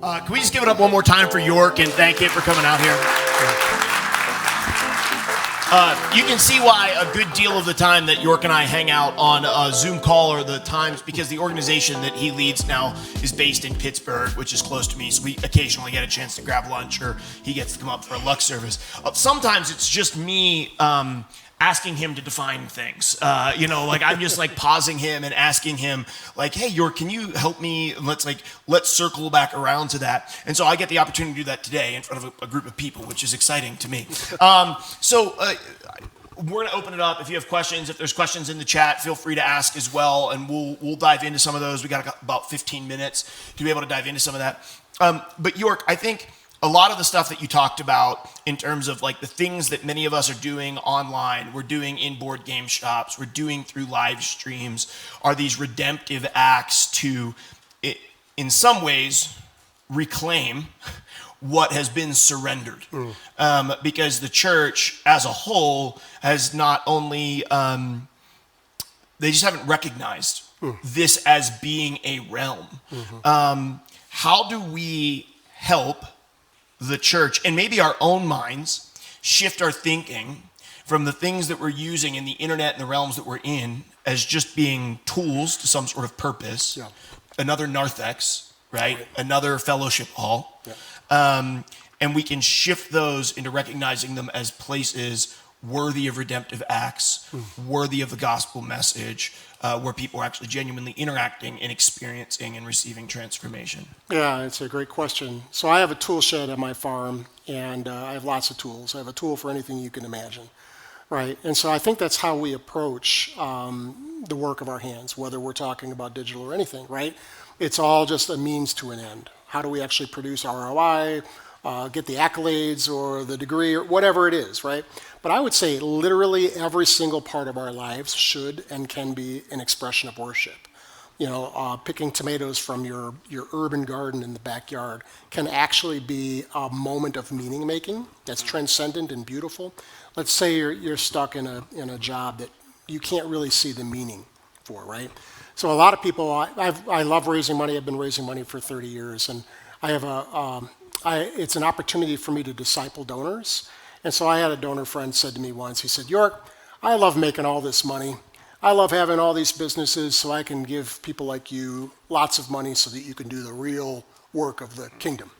Can we just give it up one more time for York and thank him for coming out here? You can see why a good deal of the time that York and I hang out on a Zoom call or the times, because the organization that he leads now is based in Pittsburgh, which is close to me, so we occasionally get a chance to grab lunch or he gets to come up for a Lux service. Sometimes it's just me asking him to define things. I'm just like pausing him and asking him like, hey, York, can you help me? Let's circle back around to that. And so I get the opportunity to do that today in front of a group of people, which is exciting to me. We're gonna open it up. If you have questions, if there's questions in the chat, feel free to ask as well, and we'll dive into some of those. We got about 15 minutes to be able to dive into some of that. But York, I think a lot of the stuff that you talked about in terms of like the things that many of us are doing online, we're doing in board game shops, we're doing through live streams, are these redemptive acts to, in some ways, reclaim what has been surrendered. Because the church as a whole has not only, they just haven't recognized this as being a realm. How do we help the church and maybe our own minds shift our thinking from the things that we're using in the internet and the realms that we're in as just being tools to some sort of purpose, another narthex, right? Another fellowship hall. And we can shift those into recognizing them as places worthy of redemptive acts, worthy of the gospel message, where people are actually genuinely interacting and experiencing and receiving transformation? Yeah, it's a great question. So I have a tool shed at my farm, and I have lots of tools. I have a tool for anything you can imagine, right? And so I think that's how we approach the work of our hands, whether we're talking about digital or anything, right? It's all just a means to an end. How do we actually produce ROI, get the accolades or the degree or whatever it is, right? But I would say literally every single part of our lives should and can be an expression of worship. Picking tomatoes from your urban garden in the backyard can actually be a moment of meaning making that's transcendent and beautiful. Let's say you're stuck in a job that you can't really see the meaning for, right? So a lot of people, I love raising money. I've been raising money for 30 years, and I have it's an opportunity for me to disciple donors. And so I had a donor friend said to me once, he said, York, I love making all this money. I love having all these businesses so I can give people like you lots of money so that you can do the real work of the kingdom.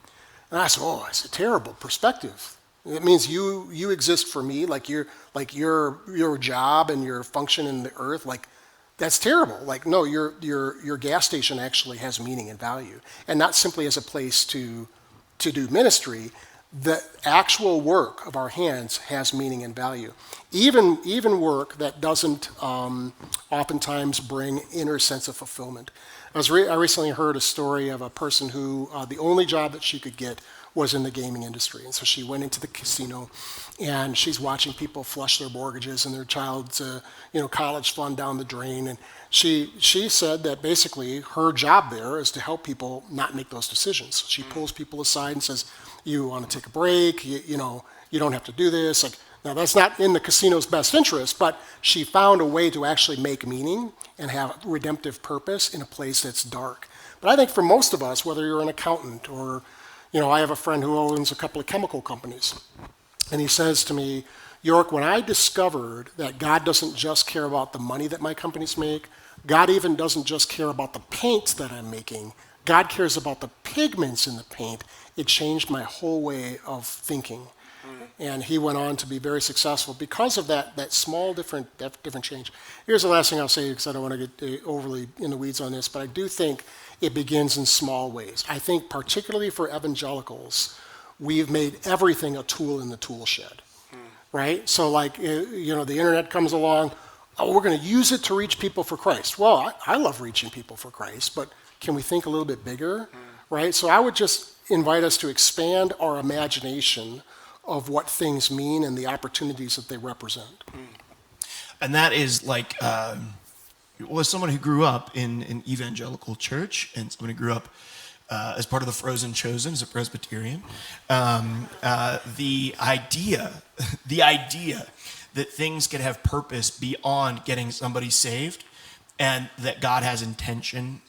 And I said, oh, that's a terrible perspective. It means you exist for me, like your job and your function in the earth, like that's terrible. Like, no, your gas station actually has meaning and value, and not simply as a place to do ministry. The actual work of our hands has meaning and value. Even work that doesn't oftentimes bring inner sense of fulfillment. I recently heard a story of a person who the only job that she could get was in the gaming industry. And so she went into the casino, and she's watching people flush their mortgages and their child's college fund down the drain. And she said that basically her job there is to help people not make those decisions. She pulls people aside and says, you want to take a break, you don't have to do this. Like, now that's not in the casino's best interest, but she found a way to actually make meaning and have redemptive purpose in a place that's dark. But I think for most of us, whether you're an accountant or, I have a friend who owns a couple of chemical companies, and he says to me, York, when I discovered that God doesn't just care about the money that my companies make, God even doesn't just care about the paints that I'm making, God cares about the pigments in the paint, it changed my whole way of thinking. And he went on to be very successful because of that small different change. Here's the last thing I'll say, because I don't want to get overly in the weeds on this, but I do think it begins in small ways. I think particularly for evangelicals, we've made everything a tool in the tool shed, right? So like, the internet comes along, we're going to use it to reach people for Christ. Well, I love reaching people for Christ, but can we think a little bit bigger, right? So I would just invite us to expand our imagination of what things mean and the opportunities that they represent. And that is like, as someone who grew up in an evangelical church and someone who grew up as part of the Frozen Chosen as a Presbyterian, the idea that things could have purpose beyond getting somebody saved, and that God has intention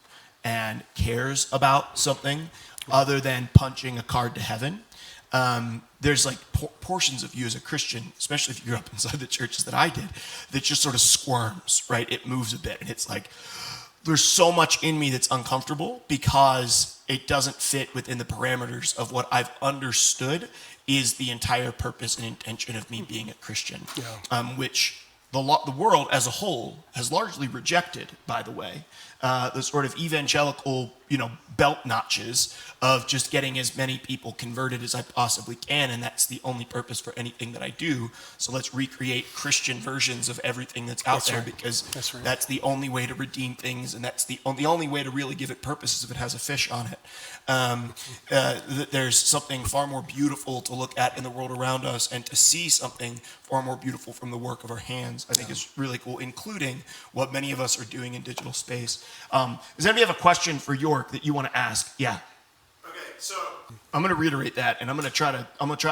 and cares about something other than punching a card to heaven. There's like portions of you as a Christian, especially if you grew up inside the churches that I did, that just sort of squirms, right? It moves a bit, and it's like, there's so much in me that's uncomfortable because it doesn't fit within the parameters of what I've understood is the entire purpose and intention of me being a Christian, which the world as a whole has largely rejected, by the way. The sort of evangelical, belt notches of just getting as many people converted as I possibly can, and that's the only purpose for anything that I do. So let's recreate Christian versions of everything that's out there, because that's the only way to redeem things, and that's the only way to really give it purpose is if it has a fish on it. There's something far more beautiful to look at in the world around us, and to see something far more beautiful from the work of our hands, I think is really cool, including what many of us are doing in digital space. Does anybody have a question for York that you want to ask? Yeah. Okay, so I'm going to reiterate that, and I'm going to try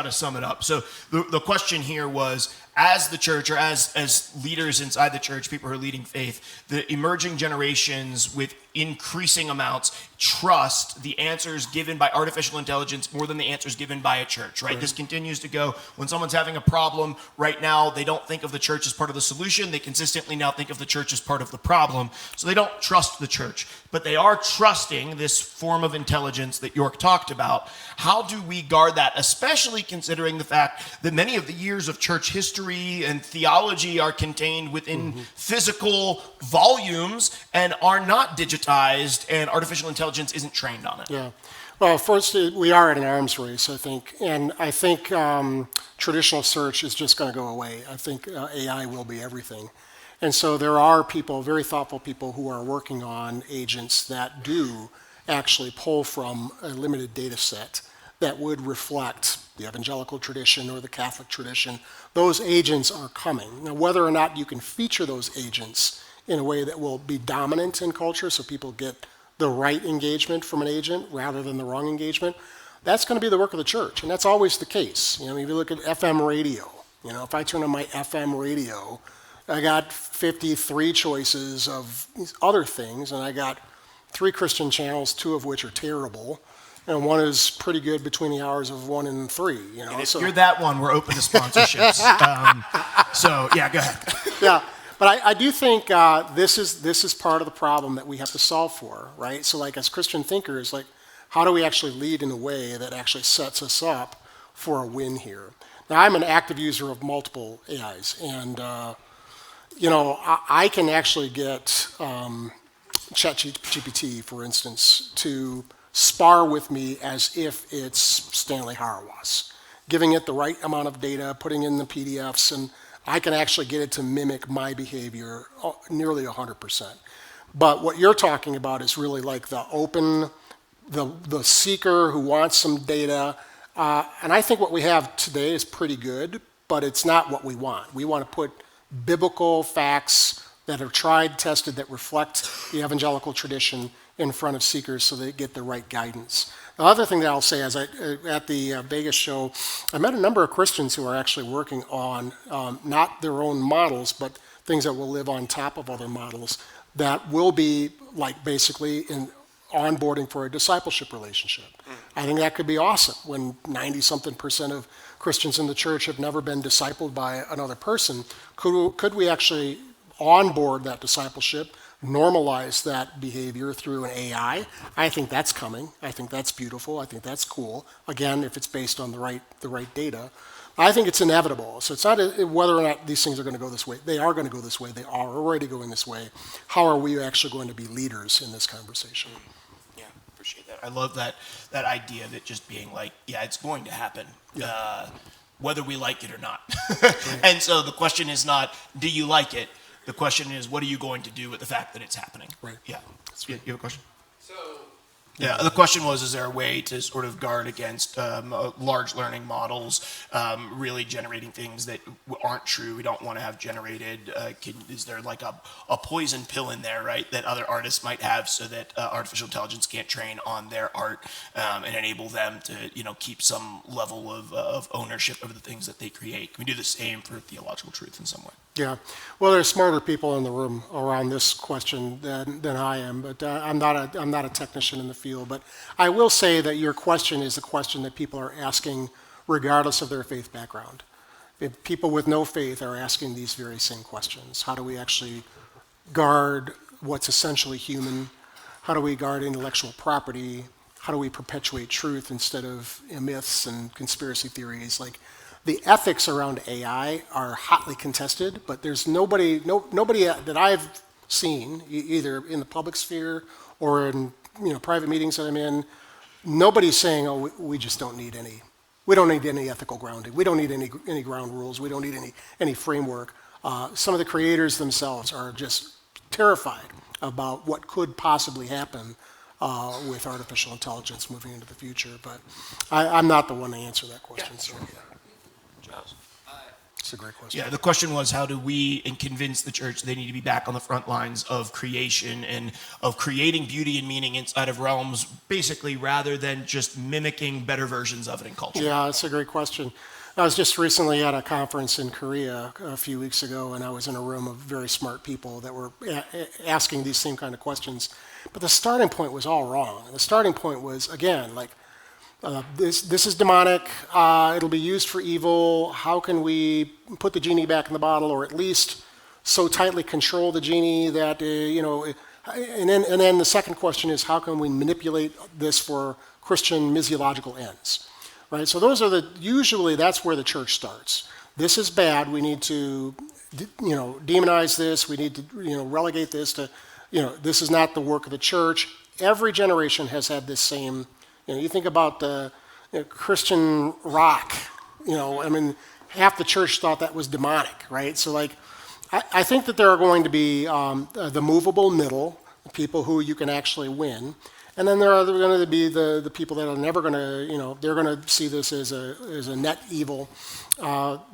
to sum it up. So the question here was, as the church, or as leaders inside the church, people who are leading faith, the emerging generations with increasing amounts trust the answers given by artificial intelligence more than the answers given by a church, right? This continues to go. When someone's having a problem right now, they don't think of the church as part of the solution. They consistently now think of the church as part of the problem. So they don't trust the church, but they are trusting this form of intelligence that York talked about. How do we guard that, especially considering the fact that many of the years of church history and theology are contained within physical volumes and are not digitized, and artificial intelligence isn't trained on it? Yeah. Well, first, we are at an arms race, I think. And I think traditional search is just going to go away. I think AI will be everything. And so there are people, very thoughtful people, who are working on agents that do actually pull from a limited data set that would reflect the evangelical tradition or the Catholic tradition. Those agents are coming. Now, whether or not you can feature those agents in a way that will be dominant in culture so people get the right engagement from an agent rather than the wrong engagement, that's going to be the work of the church. And that's always the case. If you look at FM radio, if I turn on my FM radio, I got 53 choices of these other things, and I got 3 Christian channels, 2 of which are terrible, and 1 is pretty good between the hours of 1 and 3. And if you're that one, we're open to sponsorships. So yeah, go ahead. Yeah, but I do think this is part of the problem that we have to solve for, right? So like as Christian thinkers, like how do we actually lead in a way that actually sets us up for a win here? Now I'm an active user of multiple AIs, and I can actually get ChatGPT, for instance, to spar with me as if it's Stanley Hauerwas, giving it the right amount of data, putting in the PDFs, and I can actually get it to mimic my behavior nearly 100%. But what you're talking about is really like the open, the seeker who wants some data, and I think what we have today is pretty good, but it's not what we want. We want to put biblical facts that are tried, tested, that reflect the evangelical tradition in front of seekers so they get the right guidance. The other thing that I'll say is at the Vegas show, I met a number of Christians who are actually working on not their own models, but things that will live on top of other models that will be like basically in onboarding for a discipleship relationship. I think that could be awesome when 90-something% of Christians in the church have never been discipled by another person. Could we actually onboard that discipleship, normalize that behavior through an AI? I think that's coming. I think that's beautiful. I think that's cool. Again, if it's based on the right data. I think it's inevitable. So it's not whether or not these things are going to go this way. They are going to go this way. They are already going this way. How are we actually going to be leaders in this conversation? Yeah, appreciate that. I love that idea that just being like, yeah, it's going to happen. Yeah. Whether we like it or not. And so the question is not, do you like it? The question is, what are you going to do with the fact that it's happening? Right. Yeah. You have a question? So, yeah, the question was, is there a way to sort of guard against large learning models really generating things that aren't true, we don't want to have generated? Is there like a poison pill in there, right, that other artists might have so that artificial intelligence can't train on their art and enable them to, keep some level of ownership over the things that they create? Can we do the same for theological truth in some way? Yeah. Well, there's smarter people in the room around this question than I am, but I'm not a technician in the field. But I will say that your question is a question that people are asking regardless of their faith background. If people with no faith are asking these very same questions. How do we actually guard what's essentially human? How do we guard intellectual property? How do we perpetuate truth instead of myths and conspiracy theories? Like, the ethics around AI are hotly contested, but there's nobody that I've seen, either in the public sphere or in private meetings that I'm in, nobody's saying, "Oh, we just don't need any. We don't need any ethical grounding. We don't need any ground rules. We don't need any framework." Some of the creators themselves are just terrified about what could possibly happen with artificial intelligence moving into the future. But I'm not the one to answer that question. So. It's a great question. Yeah, the question was, how do we convince the church they need to be back on the front lines of creation and of creating beauty and meaning inside of realms, basically, rather than just mimicking better versions of it in culture? Yeah, that's a great question. I was just recently at a conference in Korea a few weeks ago, and I was in a room of very smart people that were asking these same kind of questions. But the starting point was all wrong. The starting point was, again, like, this is demonic. It'll be used for evil. How can we put the genie back in the bottle, or at least so tightly control the genie that And then the second question is, how can we manipulate this for Christian missiological ends, right? So those are usually that's where the church starts. This is bad. We need to demonize this. We need to relegate this to this is not the work of the church. Every generation has had this same. You think about the Christian rock, half the church thought that was demonic, right? So, like, I think that there are going to be the movable middle, people who you can actually win, and then there are going to be the people that are never going to, they're going to see this as a net evil.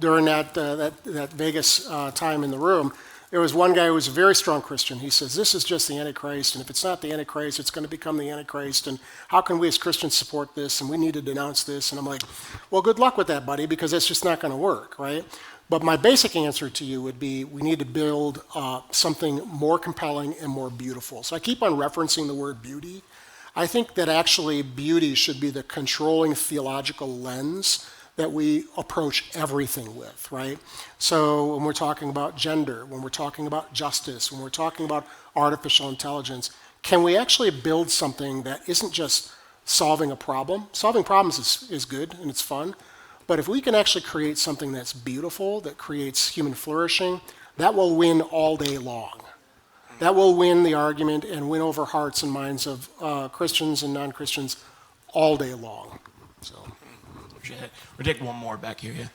During that Vegas time in the room, there was one guy who was a very strong Christian. He says, this is just the Antichrist, and if it's not the Antichrist, it's going to become the Antichrist, and how can we as Christians support this, and we need to denounce this? And I'm like, well, good luck with that, buddy, because that's just not going to work, right? But my basic answer to you would be we need to build something more compelling and more beautiful. So I keep on referencing the word beauty. I think that actually beauty should be the controlling theological lens that we approach everything with, right? So when we're talking about gender, when we're talking about justice, when we're talking about artificial intelligence, can we actually build something that isn't just solving a problem? Solving problems is good and it's fun, but if we can actually create something that's beautiful, that creates human flourishing, that will win all day long. That will win the argument and win over hearts and minds of Christians and non-Christians all day long. So. We'll take one more back here. Yeah.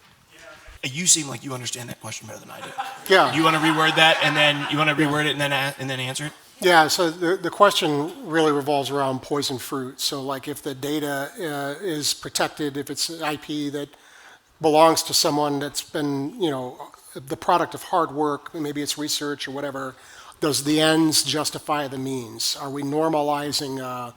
You seem like you understand that question better than I do. Yeah. You want to reword that, and then you want to reword it, and then answer it. Yeah. So the question really revolves around poison fruit. So, like, if the data is protected, if it's IP that belongs to someone that's been, the product of hard work, maybe it's research or whatever, does the ends justify the means? Are we normalizing?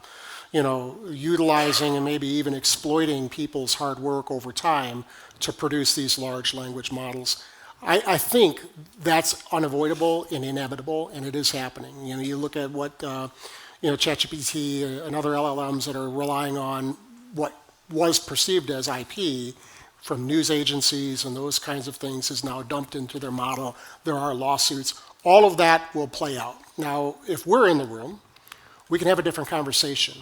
Utilizing and maybe even exploiting people's hard work over time to produce these large language models. I think that's unavoidable and inevitable, and it is happening. You look at what ChatGPT and other LLMs that are relying on what was perceived as IP from news agencies and those kinds of things is now dumped into their model. There are lawsuits. All of that will play out. Now, if we're in the room, we can have a different conversation.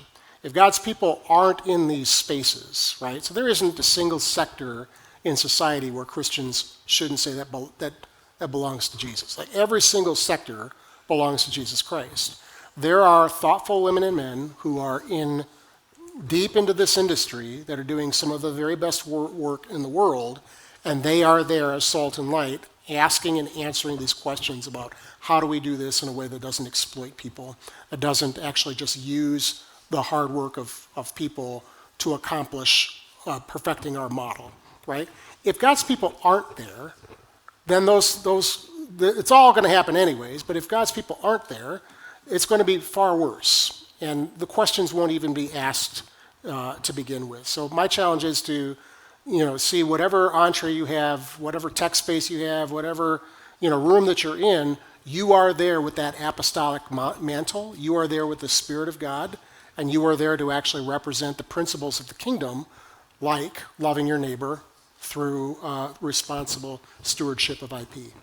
If God's people aren't in these spaces, right? So there isn't a single sector in society where Christians shouldn't say that belongs to Jesus. Like, every single sector belongs to Jesus Christ. There are thoughtful women and men who are deep into this industry that are doing some of the very best work in the world, and they are there as salt and light, asking and answering these questions about how do we do this in a way that doesn't exploit people, that doesn't actually just use the hard work of people to accomplish perfecting our model, right? If God's people aren't there, then it's all going to happen anyways, but if God's people aren't there, it's going to be far worse, and the questions won't even be asked to begin with. So my challenge is to see whatever entree you have, whatever tech space you have, whatever room that you're in, you are there with that apostolic mantle. You are there with the Spirit of God, and you are there to actually represent the principles of the kingdom, like loving your neighbor through responsible stewardship of IP.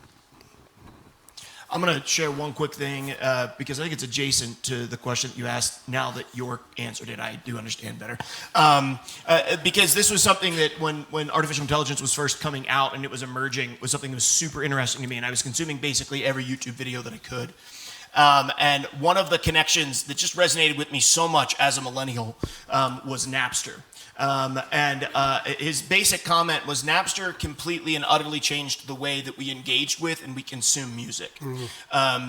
I'm going to share one quick thing because I think it's adjacent to the question that you asked now that York answered it. I do understand better. Because this was something that when artificial intelligence was first coming out and it was emerging, was something that was super interesting to me. And I was consuming basically every YouTube video that I could. And one of the connections that just resonated with me so much as a millennial was Napster. His basic comment was Napster completely and utterly changed the way that we engaged with and we consume music.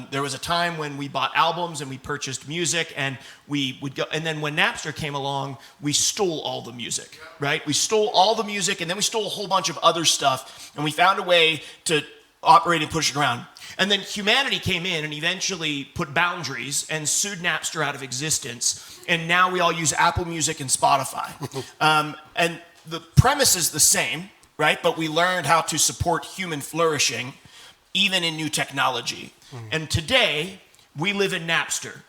There was a time when we bought albums and we purchased music and we would go, and then when Napster came along, we stole all the music, right? We stole all the music and then we stole a whole bunch of other stuff and we found a way to operate and push it around. And then humanity came in and eventually put boundaries and sued Napster out of existence. And now we all use Apple Music and Spotify. And the premise is the same, right? But we learned how to support human flourishing, even in new technology. And today, we live in Napster.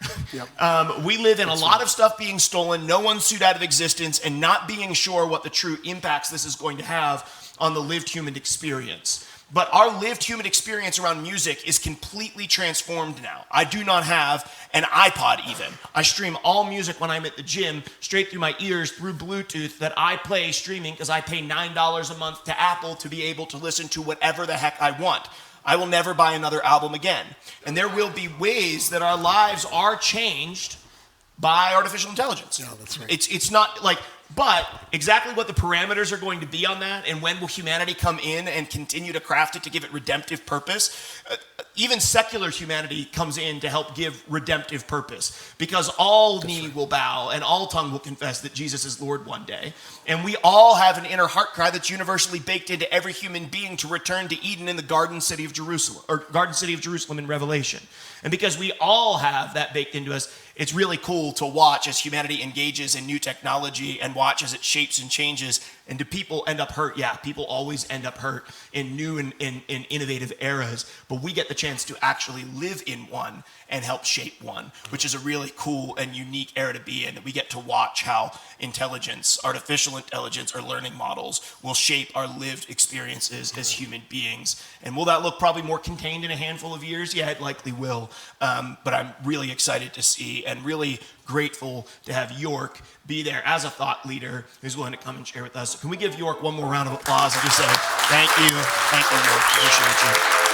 We live in a lot of stuff being stolen, no one sued out of existence, and not being sure what the true impacts this is going to have on the lived human experience. But our lived human experience around music is completely transformed now. I do not have an iPod even. I stream all music when I'm at the gym straight through my ears through Bluetooth that I play streaming because I pay $9 a month to Apple to be able to listen to whatever the heck I want. I will never buy another album again. And there will be ways that our lives are changed by artificial intelligence. Yeah, that's right. It's not like, but exactly what the parameters are going to be on that and when will humanity come in and continue to craft it to give it redemptive purpose, even secular humanity comes in to help give redemptive purpose because all knee will bow and all tongue will confess that Jesus is Lord one day. And we all have an inner heart cry that's universally baked into every human being to return to Eden in the Garden City of Jerusalem, or Garden City of Jerusalem in Revelation. And because we all have that baked into us, it's really cool to watch as humanity engages in new technology and watch as it shapes and changes. And do people end up hurt? Yeah, people always end up hurt in new and in innovative eras. But we get the chance to actually live in one and help shape one, which is a really cool and unique era to be in. That we get to watch how intelligence, artificial intelligence, or learning models will shape our lived experiences as human beings. And will that look probably more contained in a handful of years? Yeah, it likely will. But I'm really excited to see and really grateful to have York be there as a thought leader who's willing to come and share with us. Can we give York one more round of applause and just say thank you, York. Appreciate you.